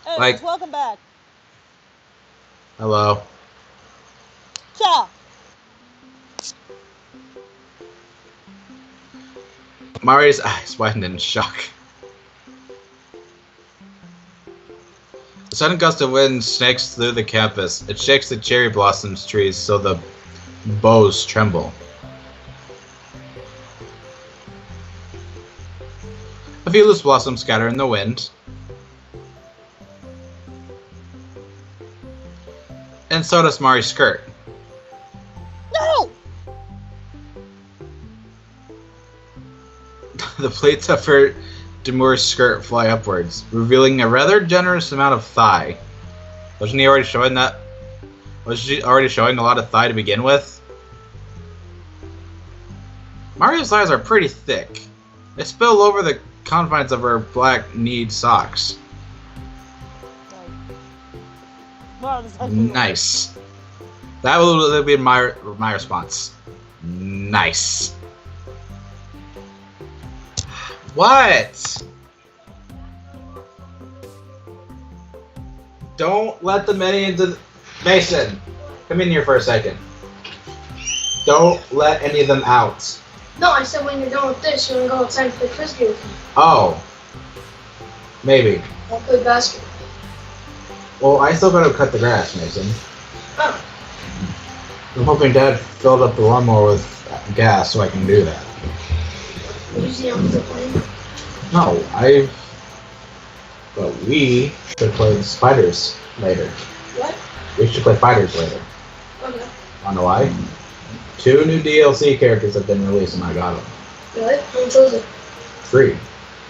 Anyways, welcome back. Hello. Cha! Mari's eyes widened in shock. A sudden gust of wind snakes through the campus. It shakes the cherry blossoms trees so the boughs tremble. A few loose blossoms scatter in the wind. And so does Mari's skirt. No! The pleats of her demure skirt fly upwards, revealing a rather generous amount of thigh. Wasn't he already showing that? Was she already showing a lot of thigh to begin with? Mari's thighs are pretty thick. They spill over the confines of her black kneed socks. Nice. That will be my response. Nice. What? Don't let them into the... Mason, come in here for a second. Don't let any of them out. No, I said when you're done with this, you want to go outside and play frisbee with me. Oh. Maybe. I'll play basketball. Well, I still gotta cut the grass, Mason. Oh. I'm hoping Dad filled up the lawnmower with gas so I can do that. Usually I'm still playing. No, But we should play spiders later. What? We should play fighters later. Okay. Wanna know why? 2 new DLC characters have been released and I got them. Really? Who chose it? 3.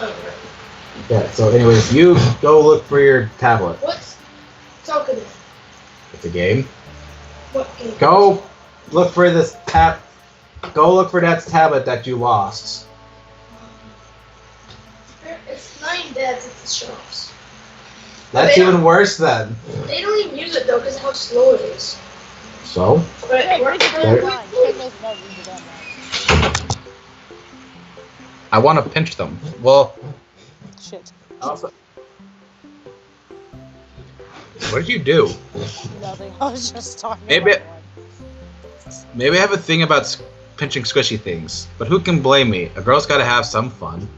Oh, right. Yeah, so anyways, you go look for your tablet. What's talking? It's a game. What game? Go look for this Go look for Dad's tablet that you lost. It's 9 dads at the shops. That's even worse then. They don't even use it though because of how slow it is. So? But Hey, we're I want to pinch them. Well, shit. also, what did you do? Nothing. I was just talking Maybe- about Maybe I have a thing about pinching squishy things, but who can blame me? A girl's gotta have some fun.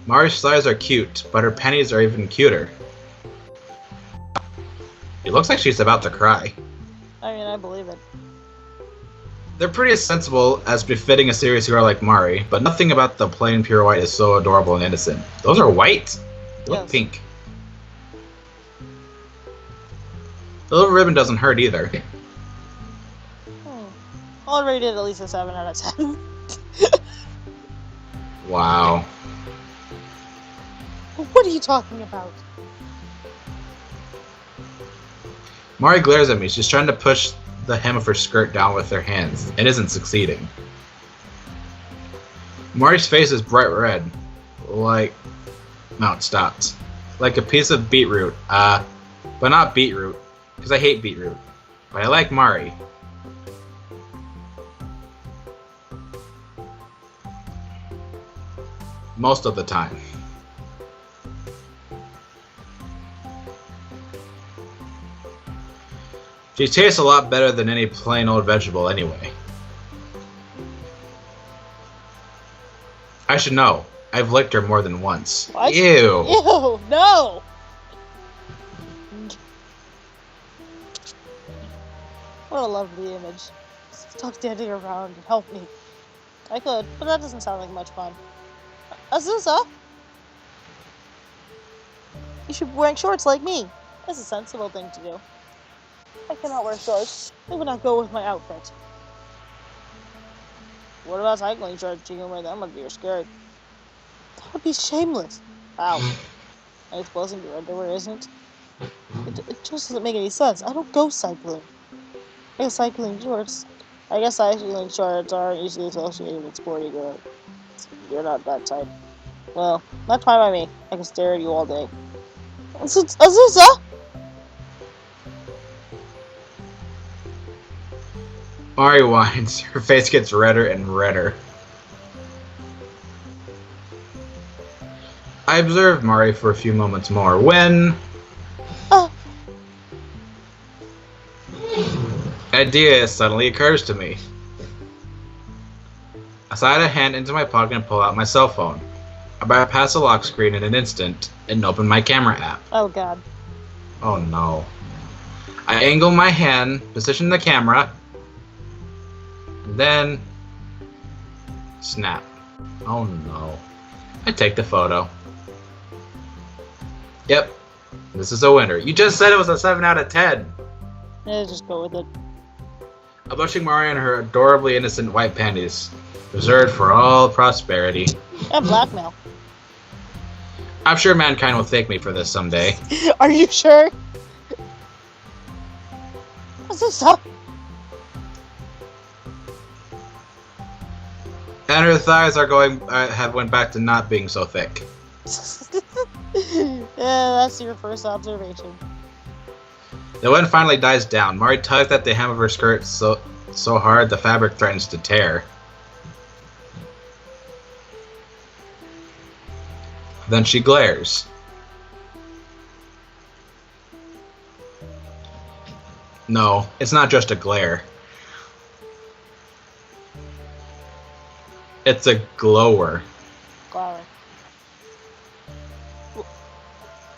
Mari's thighs are cute, but her panties are even cuter. It looks like she's about to cry. I mean, I believe it. They're pretty sensible, as befitting a serious girl like Mari, but nothing about the plain pure white is so adorable and innocent. Those are white? They look Yes. pink. The little ribbon doesn't hurt either. I'll rate it at least a 7 out of 10. Wow. What are you talking about? Mari glares at me. She's trying to push the hem of her skirt down with her hands. It isn't succeeding. Mari's face is bright red. Like... No, it stopped. Like a piece of beetroot. But not beetroot. Because I hate beetroot. But I like Mari. Most of the time. She tastes a lot better than any plain old vegetable anyway. I should know. I've licked her more than once. What? Ew. Ew, no! What a lovely image. Stop standing around and help me. I could, but that doesn't sound like much fun. Azusa? You should be wearing shorts like me. That's a sensible thing to do. I cannot wear shorts. They would not go with my outfit. What about cycling shorts? You can wear them under your skirt. That would be shameless. Ow. I suppose your underwear isn't. It just doesn't make any sense. I don't go cycling. I guess cycling shorts. I guess cycling shorts aren't usually associated with sporty girls. You're not that type. Well, that's fine by me. I can stare at you all day. Azusa! Mari whines. Her face gets redder and redder. I observed Mari for a few moments more when Oh, an idea suddenly occurs to me. I slide a hand into my pocket and pull out my cell phone. I bypass the lock screen in an instant and open my camera app. oh God. Oh no. I angle my hand, position the camera, and then snap. Oh no. I take the photo. Yep. This is a winner. You just said it was a 7 out of 10. Yeah, just go with it. A blushing Mari in her adorably innocent white panties, reserved for all prosperity. And blackmail. I'm sure mankind will thank me for this someday. Are you sure? What's this up? And her thighs are have went back to not being so thick. Yeah, that's your first observation. The wind finally dies down. Mari tugs at the hem of her skirt so hard the fabric threatens to tear. Then she glares. No, it's not just a glare. It's a glower. Glower.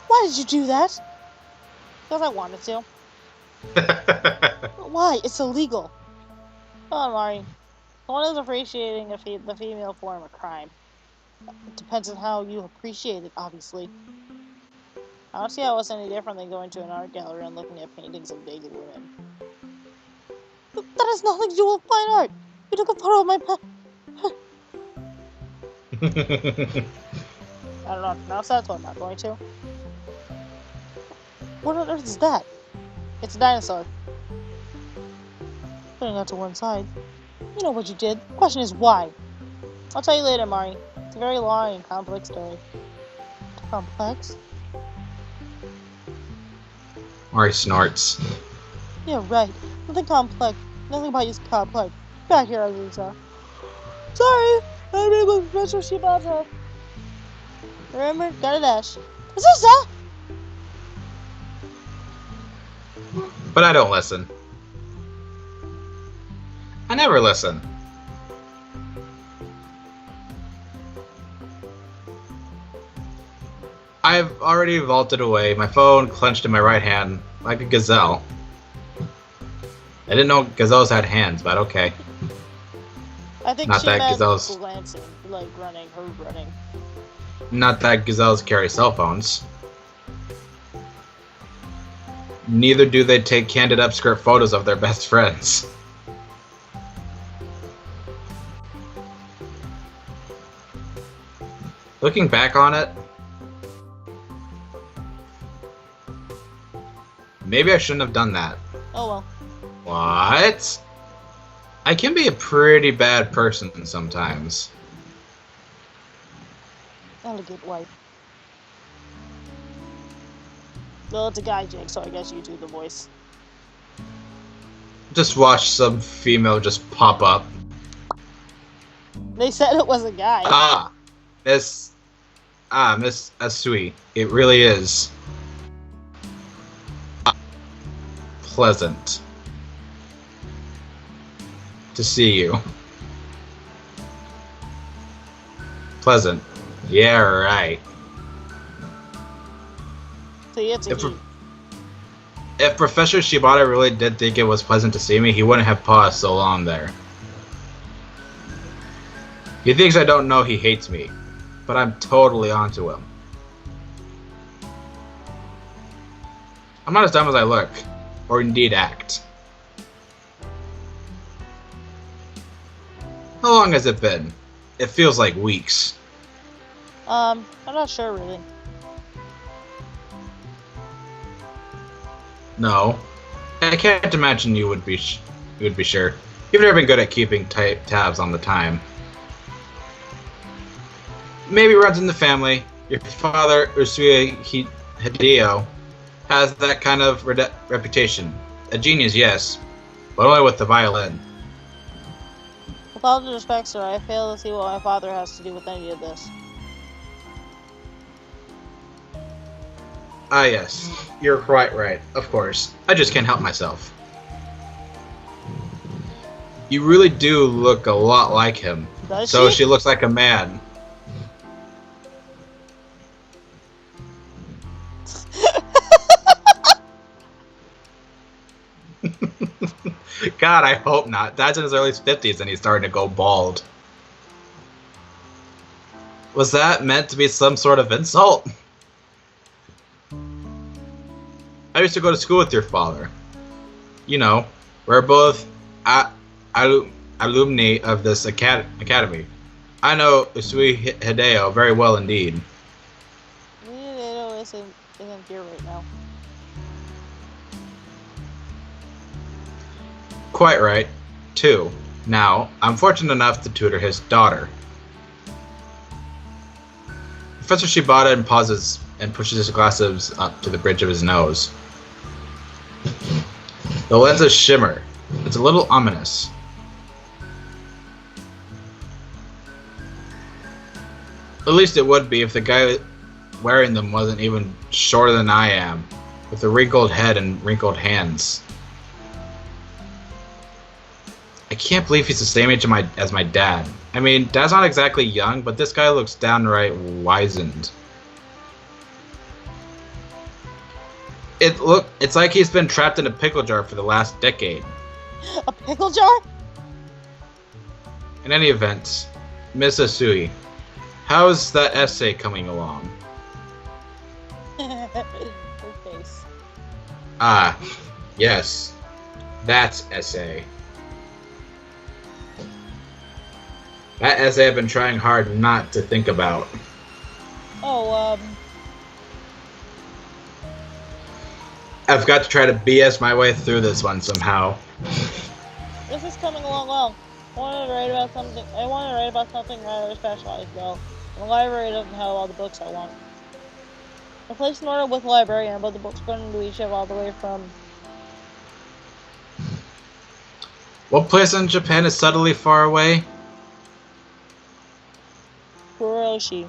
Why did you do that? Because I wanted to. Why? It's illegal. Come on, Mari. One is appreciating the female form of crime. It depends on how you appreciate it, obviously. I don't see how it's any different than going to an art gallery and looking at paintings of naked women. That has nothing to do with fine art! You took a photo of my I don't know how to pronounce that, so I'm not going to. What on earth is that? It's a dinosaur. Putting that to one side. You know what you did. The question is why? I'll tell you later, Mari. It's a very long and complex story. Complex? Mari snorts. Yeah, right. Nothing complex. Nothing about you is complex. Back here, Azusa. Sorry! I remember Professor Shibata. Remember? Got a dash. Azusa! But I don't listen. I never listen. I've already vaulted away, my phone clenched in my right hand, like a gazelle. I didn't know gazelles had hands, but okay. I think Not she that meant gazelles. glancing, like running, her running. Not that gazelles carry cell phones. Neither do they take candid upskirt photos of their best friends. Looking back on it, maybe I shouldn't have done that. Oh well. What? I can be a pretty bad person sometimes. And a good wife. Well, it's a guy, Jake, so I guess you do the voice. Just watch some female just pop up. They said it was a guy. Miss Asui. It really is. Pleasant to see you. Pleasant. Yeah, right. So you have to eat. If Professor Shibata really did think it was pleasant to see me, he wouldn't have paused so long there. He thinks I don't know he hates me, but I'm totally onto him. I'm not as dumb as I look, or indeed act. How long has it been? It feels like weeks. I'm not sure really. No, I can't imagine you would be sure. You've never been good at keeping tight tabs on the time. Maybe it runs in the family. Your father, Usuya Hideo, has that kind of reputation. A genius, yes, but only with the violin. With all due respect, sir, I fail to see what my father has to do with any of this. Ah, yes. You're quite right. Of course. I just can't help myself. You really do look a lot like him. Does So she? she looks like a man. God, I hope not. Dad's in his early 50s and he's starting to go bald. Was that meant to be some sort of insult? I used to go to school with your father. You know, we're both alumni of this academy. I know Usui Hideo very well indeed. Hideo isn't here right now. Quite right, too. Now, I'm fortunate enough to tutor his daughter. Professor Shibata pauses and pushes his glasses up to the bridge of his nose. The lenses shimmer. It's a little ominous. At least it would be if the guy wearing them wasn't even shorter than I am, with a wrinkled head and wrinkled hands. I can't believe he's the same age as my dad. I mean, Dad's not exactly young, but this guy looks downright wizened. It's like he's been trapped in a pickle jar for the last decade. A pickle jar? In any event, Miss Asui, how's that essay coming along? Her face. Ah, yes. That essay. That essay I've been trying hard not to think about. Oh, I've got to try to BS my way through this one somehow. this is coming along well. I want to write about something rather specialized, though. The library doesn't have all the books I want. I placed an order with the librarian, but the books couldn't be shipped all the way from... What place in Japan is subtly far away? Kuroshi.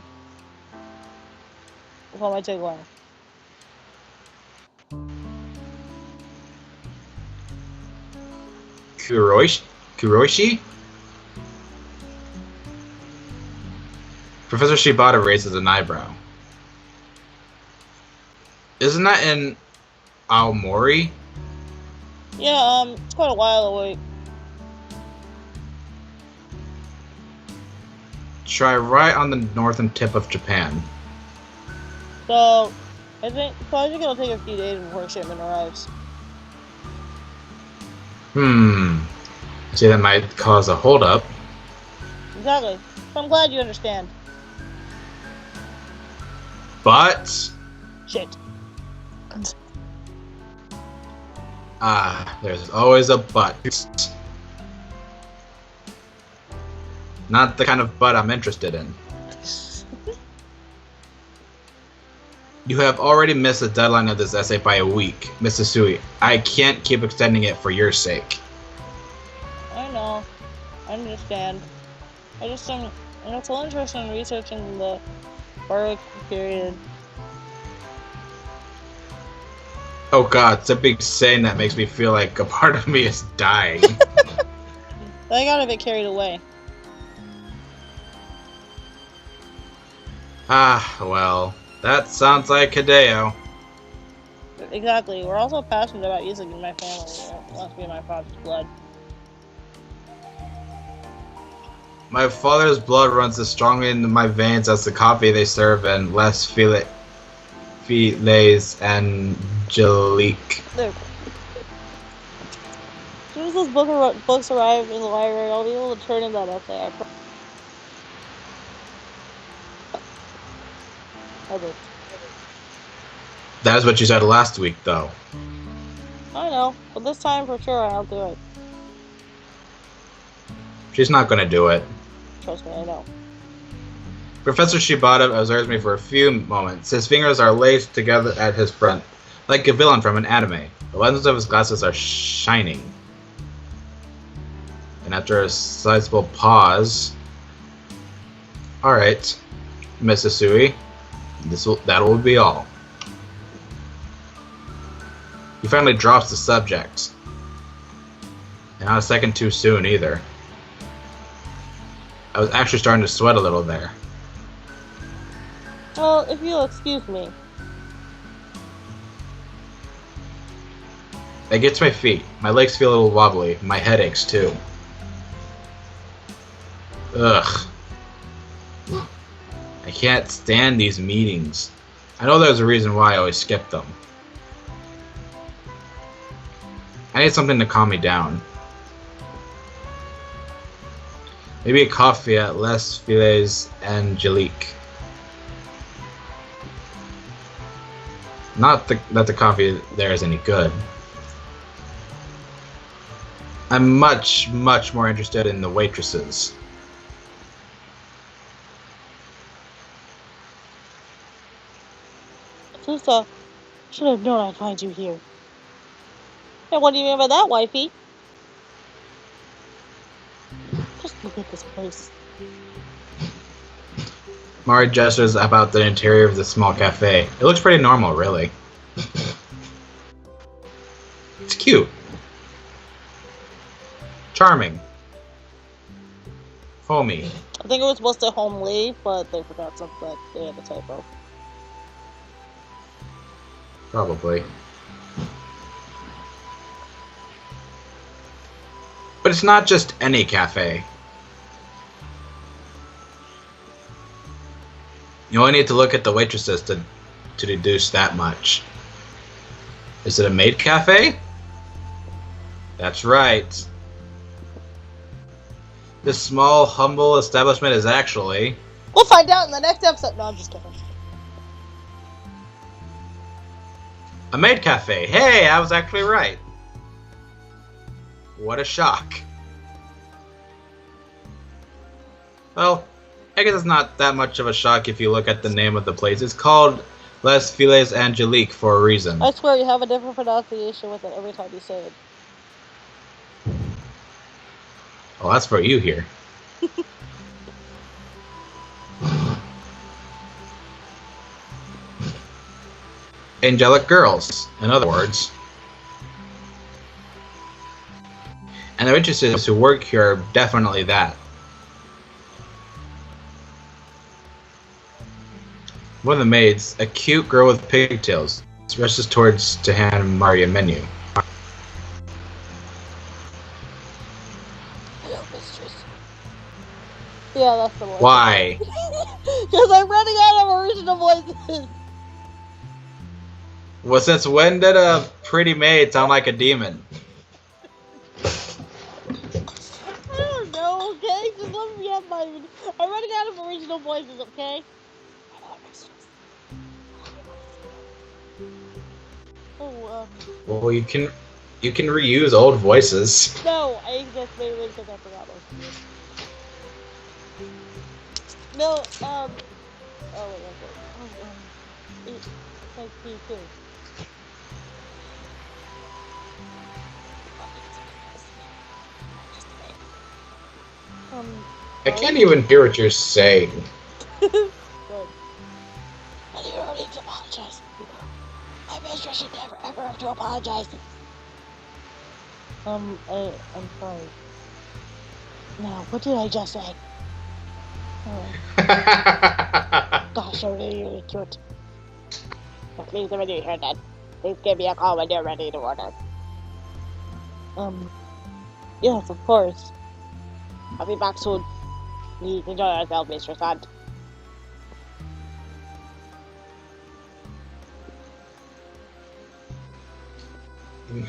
That's all my take away. Kuroshi? Professor Shibata raises an eyebrow. Isn't that in Aomori? Yeah, it's quite a while away. Try right on the northern tip of Japan. So, I think it'll take a few days before shipment arrives. See, that might cause a holdup. Exactly. So I'm glad you understand. But... Shit. there's always a but. Not the kind of but I'm interested in. You have already missed the deadline of this essay by a week, Mrs. Sui. I can't keep extending it for your sake. I know. I understand. I just am so interested in researching the Baroque period. Oh god, it's a big saying that makes me feel like a part of me is dying. I got a bit carried away. Well, that sounds like Hideo. Exactly. We're also passionate about music in my family. It must be my father's blood. My father's blood runs as strongly into my veins as the coffee they serve and Les Filets Angelique. There. As soon as those books arrive in the library, I'll be able to turn in that essay. I do. That's what you said last week, though. I know, but this time for sure I'll do it. She's not gonna do it. Trust me, I know. Professor Shibata observes me for a few moments. His fingers are laced together at his front, like a villain from an anime. The lenses of his glasses are shining. And after a sizable pause... Alright, Miss Asui, that will be all. He finally drops the subject. And not a second too soon, either. I was actually starting to sweat a little there. Well, if you'll excuse me. I get to my feet. My legs feel a little wobbly. My head aches, too. Ugh. I can't stand these meetings. I know there's a reason why I always skip them. I need something to calm me down. Maybe a coffee at Les Filets Angelique. Not that the coffee there is any good. I'm much, much more interested in the waitresses. Azusa, should have known I'd find you here. And what do you mean by that, wifey? Just look at this place. Mari gestures about the interior of the small cafe. It looks pretty normal, really. It's cute. Charming. Foamy. I think it was supposed to say homely, but they forgot something. They had a typo. Probably. But it's not just any cafe. You only need to look at the waitresses to deduce that much. Is it a maid cafe? That's right. This small, humble establishment is actually... We'll find out in the next episode. No, I'm just kidding. a maid cafe. Hey, I was actually right. What a shock. Well, I guess it's not that much of a shock if you look at the name of the place. It's called Les Filets Angelique for a reason. I swear you have a different pronunciation with it every time you say it. Well, that's for you here. Angelic girls, in other words. And the waitresses who work here are definitely that. One of the maids, a cute girl with pigtails, rushes towards to hand Mari a menu. Hello, mistress. Yeah, that's the one. Why? Because I'm running out of original voices. Well, since when did a pretty maid sound like a demon? I don't know, okay? Just let me have my... I'm running out of original voices, okay? Hello, mistress. Oh, Well, you can reuse old voices. no, I just made it because I forgot most of it. No, oh, wait, okay. It's like me too. I can't even hear what you're saying. Good. And you don't need to apologize. My mistress should never ever have to apologize. I'm sorry. Now, what did I just say? Gosh, you're really cute. Please, when you hear that, please give me a call when you're ready to order. Yes, of course. I'll be back soon. Please enjoy yourself, Mr. Sand.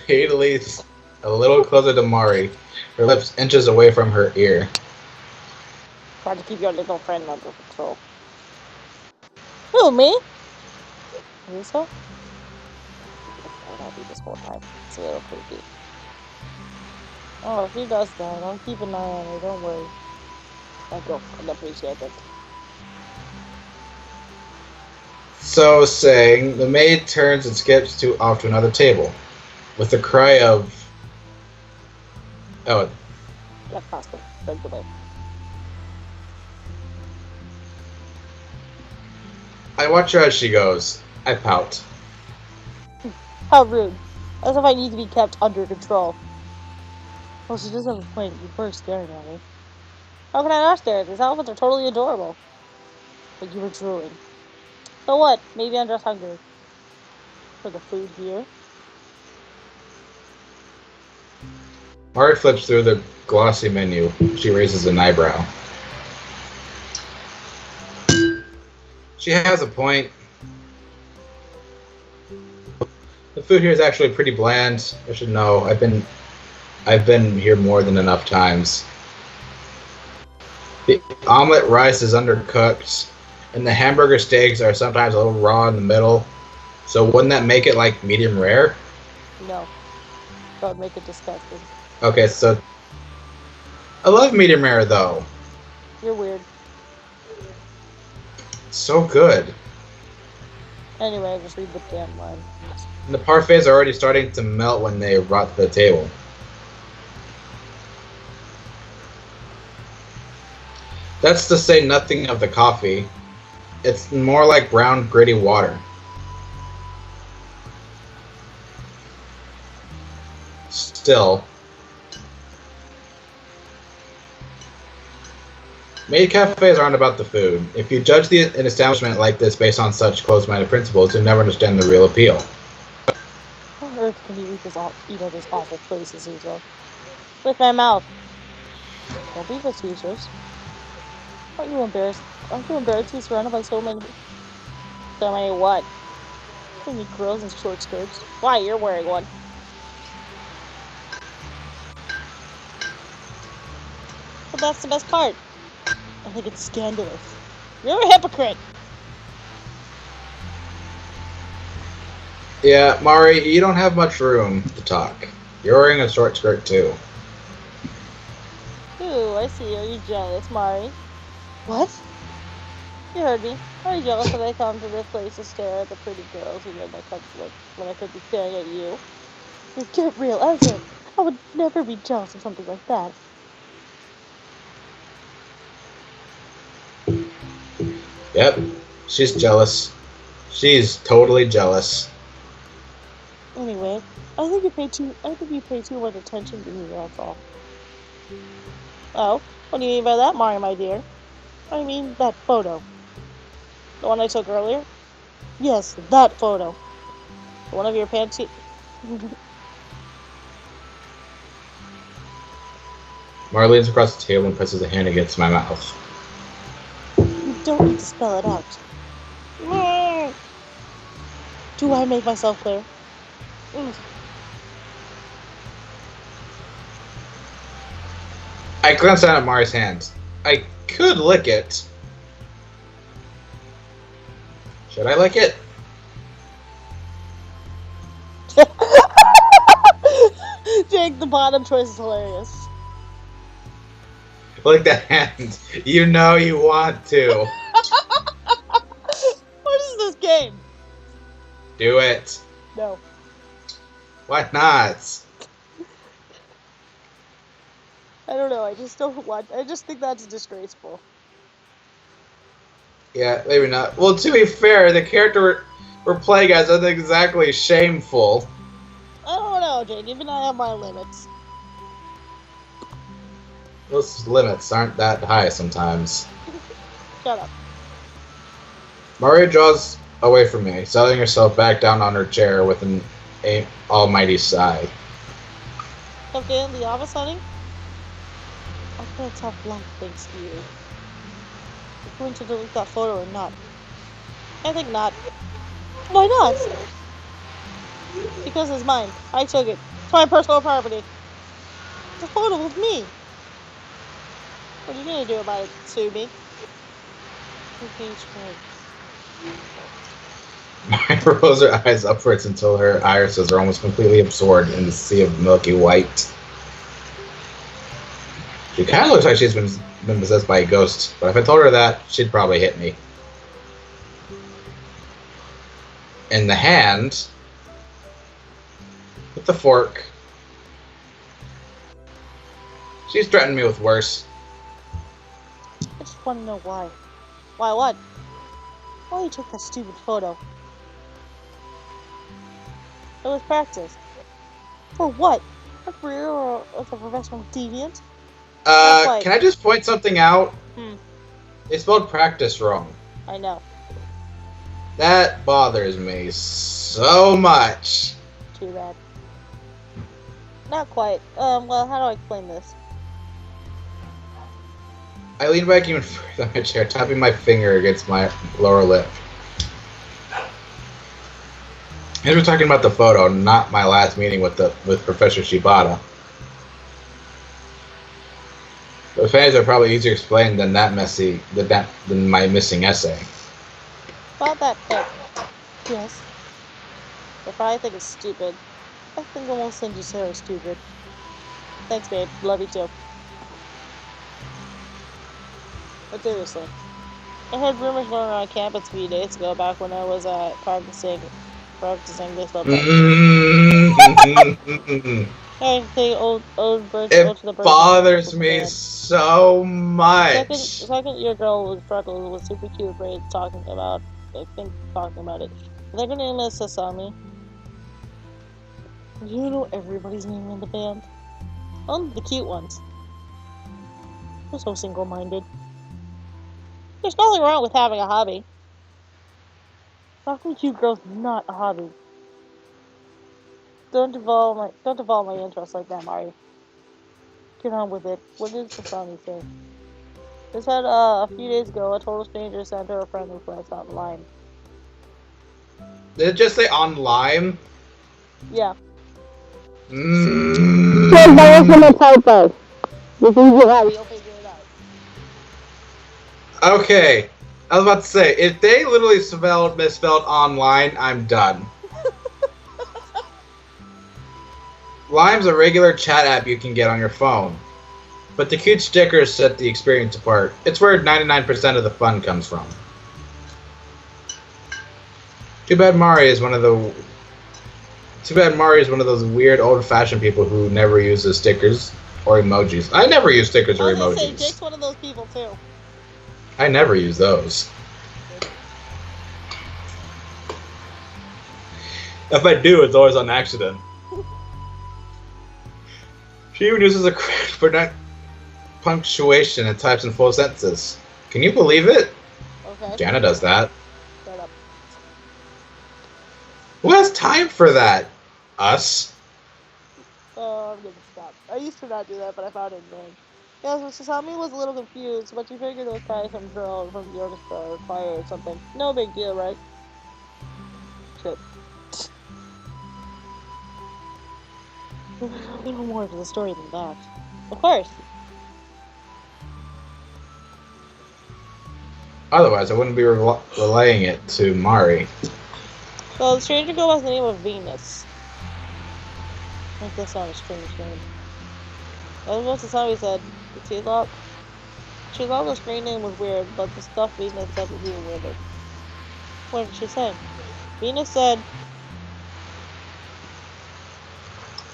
Maid leans a little closer to Mari, her lips inches away from her ear. Try to keep your little friend under control. Who, me? Azusa? I'll be this whole time. It's a little creepy. Oh, if he does that, I'll keep an eye on her, don't worry. Thank you, I'd appreciate it. So saying, the maid turns and skips off to another table, with a cry of... Oh, Get faster, thank you, babe. I watch her as she goes. I pout. How rude. As if I need to be kept under control. Well, she does have a point. You were staring at me. How can I not stare? These outfits are totally adorable. But you were drooling. So what? Maybe I'm just hungry. For the food here. Mari flips through the glossy menu. She raises an eyebrow. She has a point. The food here is actually pretty bland. I should know. I've been here more than enough times. The omelet rice is undercooked, and the hamburger steaks are sometimes a little raw in the middle. So wouldn't that make it like medium rare? No. That would make it disgusting. Okay, so I love medium rare though. You're weird. It's so good. Anyway, just read the damn line. And the parfaits are already starting to melt when they brought to the table. That's to say nothing of the coffee. It's more like brown, gritty water. Still, maid cafes aren't about the food. If you judge an establishment like this based on such close-minded principles, you'll never understand the real appeal. How on earth can you eat at this awful place, Azusa? With my mouth. Don't be facetious. Aren't you embarrassed? Aren't you embarrassed to be surrounded by so many what? So many girls in short skirts. Why, you're wearing one. But that's the best part. I think it's scandalous. You're a hypocrite! Yeah, Mari, you don't have much room to talk. You're wearing a short skirt too. Ooh, I see. Are you jealous, Mari? What? You heard me. Are you jealous that I come to this place to stare at the pretty girls when I could be staring at you? You get real, Ezra. I would never be jealous of something like that. Yep, she's jealous. She's totally jealous. Anyway, I think you pay too much attention to me, that's all. Oh, what do you mean by that, Mari, my dear? I mean that photo. The one I took earlier? Yes, that photo. One of your panty... Mari leans across the table and presses a hand against my mouth. You don't need to spell it out. Do I make myself clear? I glance down at Mari's hand. I could lick it. Should I lick it? Jake, the bottom choice is hilarious. Lick the hand. You know you want to. What is this game? Do it. No. Why not? I don't know, I just don't want... I just think that's disgraceful. Yeah, maybe not. Well, to be fair, the character we're playing as isn't exactly shameful. I don't know, Jake. Even I have my limits. Those limits aren't that high sometimes. Shut up. Mari draws away from me, settling herself back down on her chair with an almighty sigh. Tough day in the office, honey? I've got a tough life, thanks to you. You're going to delete that photo or not? I think not. Why not? Because it's mine. I took it. It's my personal property. It's a photo of me. What are you gonna do about it, sue me? Mari rolls her eyes upwards until her irises are almost completely absorbed in the sea of milky white. She kind of looks like she's been possessed by a ghost, but if I told her that, she'd probably hit me. In the hand, with the fork, she's threatened me with worse. I just want to know why. Why what? Why you took that stupid photo? It was practice. For what? A career or as a professional deviant? Not quite. Can I just point something out? Hmm. They spelled practice wrong. I know. That bothers me so much. Too bad. Not quite. Well, how do I explain this? I lean back even further on my chair, tapping my finger against my lower lip. As we're talking about the photo, not my last meeting with Professor Shibata. The fans are probably easier to explain than than my missing essay. About that pic. Yes. They probably think it's stupid. I think almost think you say are stupid. Thanks, babe. Love you too. But seriously, I heard rumors going around campus a few days ago, back when I was practicing this little Hey, old birds go to the It birds. bothers me so much. Second year girl was freckles was super cute braids talking about it. They're gonna name it Sasami. You know everybody's name in the band. Only the cute ones. They're so single-minded. There's nothing wrong with having a hobby. Talking to cute girls is not a hobby. Don't devolve my interest like that, Mari. Get on with it. What did Sasami say? They said a few days ago a total stranger sent her a friend request online. Did it just say online? Yeah. That wasn't a typo. You'll figure it out. Okay. I was about to say, if they literally misspelled online, I'm done. Lime's a regular chat app you can get on your phone. But the cute stickers set the experience apart. It's where 99% of the fun comes from. Too bad Mari is one of those weird old-fashioned people who never uses stickers or emojis. I never use stickers or emojis. Say, Jake's one of those people too. I never use those. If I do, it's always on accident. She even uses a correct punctuation and types in full sentences. Can you believe it? Okay. Jana does that. Shut up. Who has time for that? Us? Oh, I'm gonna stop. I used to not do that, but I found it annoying. Yeah, so Sasami was a little confused, but she figured it was probably some girl from the orchestra or choir or something. No big deal, right? Shit. There's a little more to the story than that. Of course. Otherwise, I wouldn't be relaying it to Mari. So the stranger girl has the name of Venus. Make that sound a strange name. As much as Sasami said, she thought the screen name was weird, but the stuff Venus said was even weirder. What did she say? Venus said,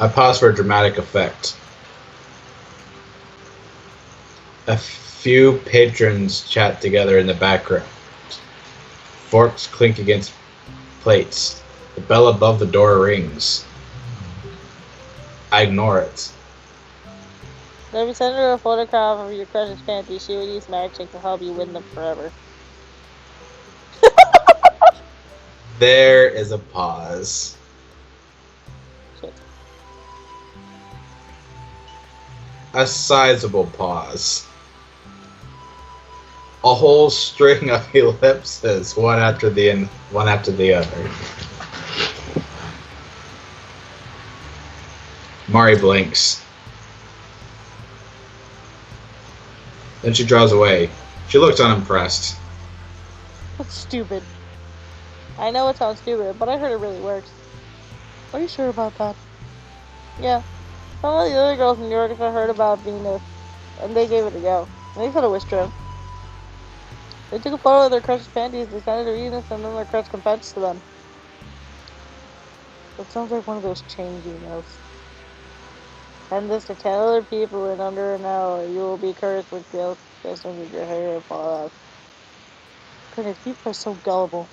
I paused for dramatic effect. A few patrons chat together in the background. Forks clink against plates. The bell above the door rings. I ignore it. if you send her a photograph of your crush's panties, she would use magic to help you win them forever. There is a pause. Shit. A sizable pause. A whole string of ellipses, one after the other. Mari blinks. Then she draws away. She looks unimpressed. That's stupid. I know it sounds stupid, but I heard it really works. Are you sure about that? Yeah. Some of the other girls in New York have heard about Venus, and they gave it a go. And they said it was true. They took a photo of their crush's panties, they sent it to Venus, and then their crush confessed to them. It sounds like one of those change emails. Send this to 10 other people in under an hour. You will be cursed with guilt, just with your hair and fall out. Goodness, people are so gullible.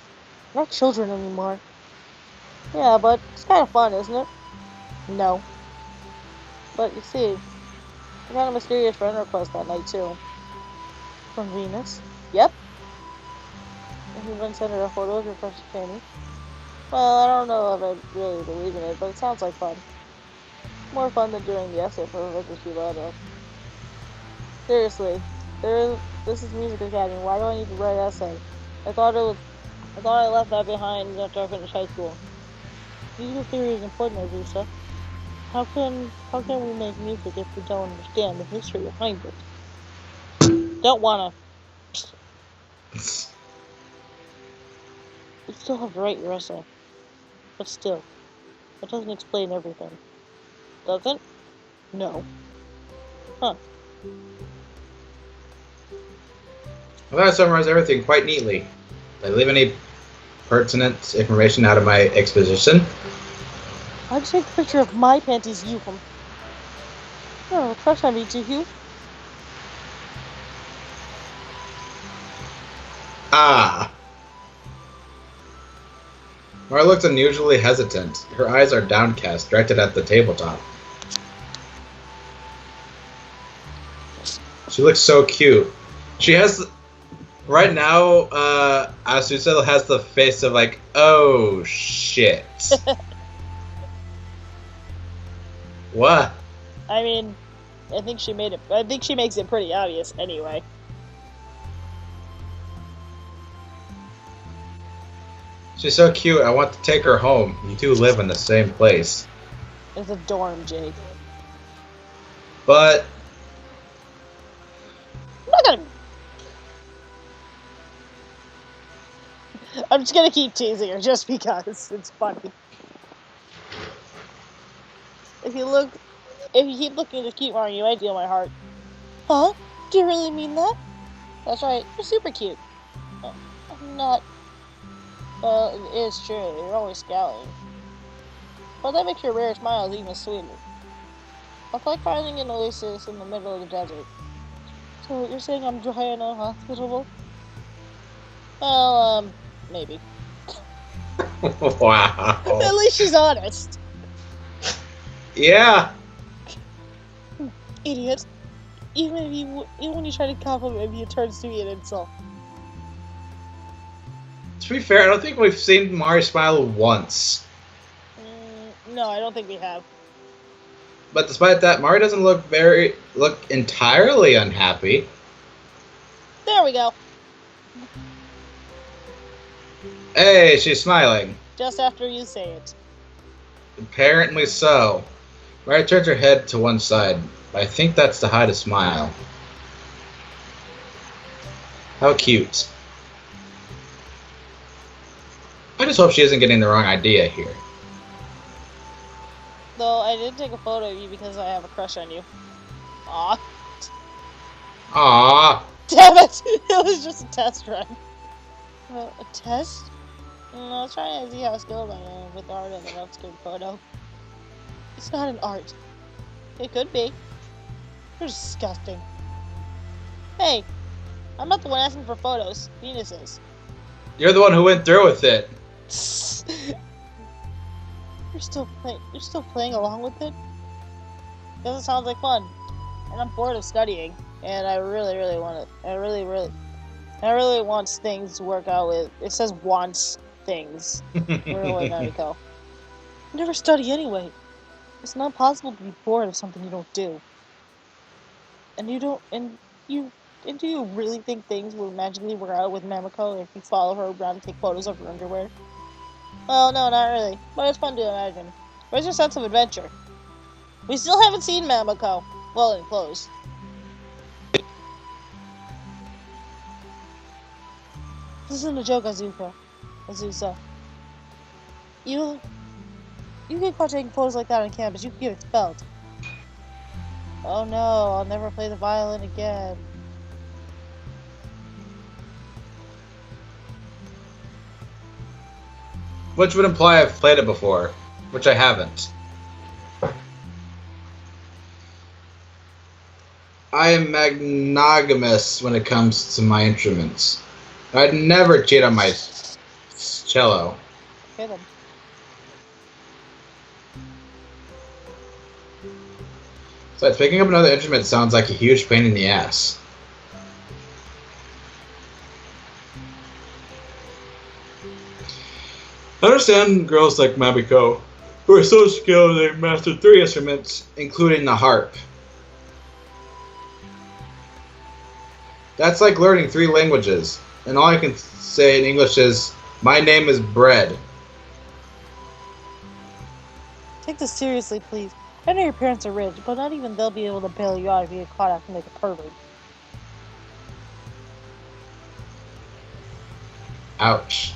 They're not children anymore. Yeah, but it's kind of fun, isn't it? No. But you see, I got a mysterious friend request that night too. From Venus. Yep. And he then sent her a photo of your precious Fanny. Well, I don't know if I really believe in it, but it sounds like fun. More fun than doing the essay for Rivers Gelato. Seriously, this is Music Academy. Why do I need to write an essay? I thought I left that behind after I finished high school. Music theory is important, Azusa. How can we make music if we don't understand the history behind it? Don't wanna. You still have to write your essay. But still, that doesn't explain everything. Doesn't? No. Huh. I thought I summarized everything quite neatly. Did I leave any pertinent information out of my exposition? Why'd you take a picture of my panties, you from? You don't have a crush on me, do you? Ah. Mara looks unusually hesitant. Her eyes are downcast, directed at the tabletop. She looks so cute. She has... Right now, Azusa has the face of like, oh shit. What? I mean, I think she makes it pretty obvious anyway. She's so cute, I want to take her home. You two live in the same place. It's a dorm, Jake. But... I'm not gonna... I'm just gonna keep teasing her just because it's funny. If you keep looking at this cute Mario, you might steal my heart. Huh? Do you really mean that? That's right, you're super cute. I'm not... Well, it is true, you're always scowling. But that makes your rare smiles even sweeter. It's like finding an oasis in the middle of the desert. So you're saying I'm dry and unhospitable? Well, maybe. Wow. At least she's honest. Yeah. Idiot. Even when you try to compliment me, it turns to be an insult. To be fair, I don't think we've seen Mari smile once. No, I don't think we have. But despite that, Mari doesn't look entirely unhappy. There we go. Hey, she's smiling. Just after you say it. Apparently so. Mari turns her head to one side, but I think that's to hide a smile. How cute. I just hope she isn't getting the wrong idea here. Though I did take a photo of you because I have a crush on you. Aw. Aww. Damn it! It was just a test run. A test? I was trying to see how skilled I am with art and an upscale photo. It's not an art. It could be. You're disgusting. Hey, I'm not the one asking for photos. Venus is. You're the one who went through with it. You're still playing along with it? Because it sounds like fun. And I'm bored of studying. And I really want things to work out with. It says wants things. Really gotta go. You never study anyway. It's not possible to be bored of something you don't do. And do you really think things will magically work out with Mamako if you follow her around and take photos of her underwear? Well, no, not really. But it's fun to imagine. Where's your sense of adventure? We still haven't seen Mamako. Well, in clothes. This isn't a joke, Azusa. You get caught taking photos like that on campus, you can get expelled. Oh no, I'll never play the violin again. Which would imply I've played it before, which I haven't. I am monogamous when it comes to my instruments. I'd never cheat on my cello. Okay then. Besides, picking up another instrument sounds like a huge pain in the ass. I understand girls like Mabiko, who are so skilled they mastered 3 instruments, including the harp. That's like learning 3 languages, and all I can say in English is, "My name is Bread." Take this seriously, please. I know your parents are rich, but not even they'll be able to bail you out if you get caught acting like a pervert. Ouch.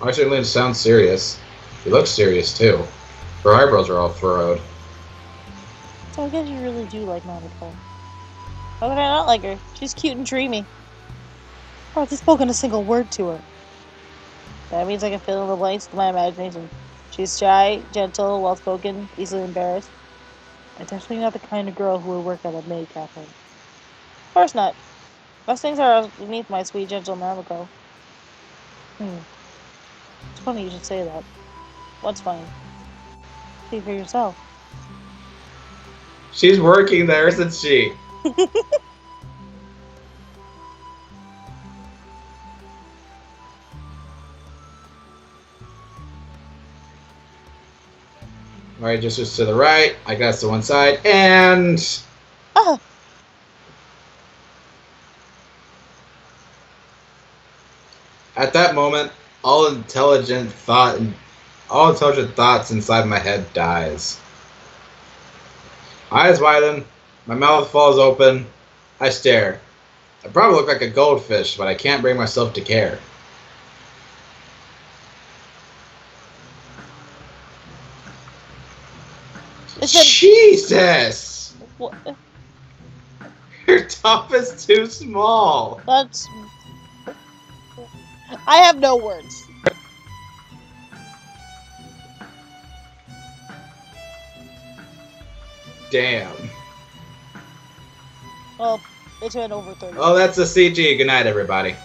Actually, sounds serious. He looks serious, too. Her eyebrows are all furrowed. So I guess you really do like Monica. How could I not like her? She's cute and dreamy. I haven't spoken a single word to her. That means I can fill in the blanks with my imagination. She's shy, gentle, well-spoken, easily embarrassed. And definitely not the kind of girl who would work at a maid cafe. Of course not. Most things are beneath my sweet, gentle Mamiko. It's funny you should say that. What's funny? See for yourself. She's working there, isn't she? Alright, just to the right. I guess to one side. And... Ah! At that moment, all intelligent thoughts inside my head dies. Eyes widen, my mouth falls open, I stare. I probably look like a goldfish, but I can't bring myself to care. Jesus! What? Your top is too small. That's... I have no words. Damn. Well, it's been over 30. Oh, that's a CG. Good night, everybody.